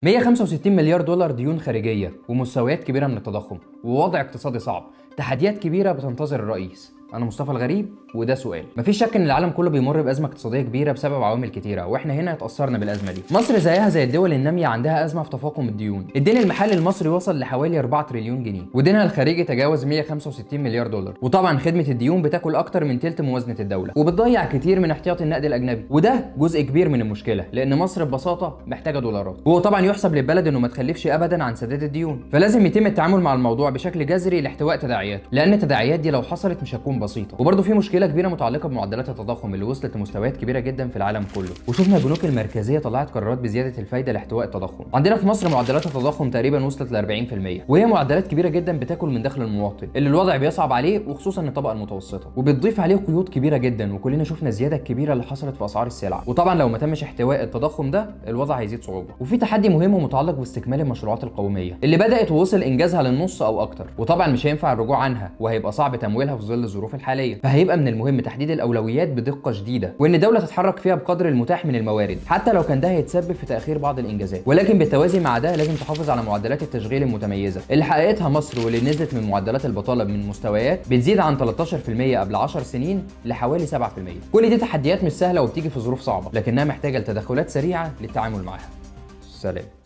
165 مليار دولار ديون خارجية ومستويات كبيرة من التضخم ووضع اقتصادي صعب، تحديات كبيرة بتنتظر الرئيس. أنا مصطفى الغريب وده سؤال. مفيش شك إن العالم كله بيمر بأزمة اقتصادية كبيرة بسبب عوامل كتيرة، وإحنا هنا اتأثرنا بالأزمة دي. مصر زيها زي الدول النامية عندها أزمة في تفاقم الديون. الدين المحلي المصري وصل لحوالي 4 تريليون جنيه، ودينها الخارجي تجاوز 165 مليار دولار. وطبعا خدمة الديون بتاكل أكتر من تلت موازنة الدولة، وبتضيع كتير من احتياطي النقد الأجنبي، وده جزء كبير من المشكلة، لأن مصر ببساطة محتاجة دولارات. وهو طبعا يحسب للبلد إنه ما تخلفش أبدا عن سداد الديون، فلازم يتم التعامل مع الموضوع بشكل جذري لاحتواء تداعياته، لأن التداعيات دي لو حصلت مش هتكون بسيطة. وبرضه في مشكله كبيره متعلقه بمعدلات التضخم اللي وصلت لمستويات كبيره جدا في العالم كله، وشفنا البنوك المركزيه طلعت قرارات بزياده الفايده لاحتواء التضخم. عندنا في مصر معدلات التضخم تقريبا وصلت ل 40%، وهي معدلات كبيره جدا بتاكل من دخل المواطن اللي الوضع بيصعب عليه، وخصوصا الطبقه المتوسطه، وبتضيف عليه قيود كبيره جدا. وكلنا شفنا الزياده الكبيره اللي حصلت في اسعار السلع، وطبعا لو ما تمش احتواء التضخم ده الوضع هيزيد صعوبه. وفي تحدي مهم ومتعلق باستكمال المشروعات القوميه اللي بدات ووصل انجازها للنص او اكتر، وطبعا مش هينفع الرجوع عنها، وهيبقى صعب تمويلها في ظل الظروف الحاليه. فهيبقى من المهم تحديد الاولويات بدقه شديده، وان الدوله تتحرك فيها بقدر المتاح من الموارد، حتى لو كان ده هيتسبب في تاخير بعض الانجازات. ولكن بالتوازي مع ده لازم تحافظ على معدلات التشغيل المتميزه اللي حققتها مصر، واللي نزلت من معدلات البطاله من مستويات بتزيد عن 13% قبل 10 سنين لحوالي 7%. كل دي تحديات مش سهله وبتيجي في ظروف صعبه، لكنها محتاجه لتدخلات سريعه للتعامل معاها. سلام.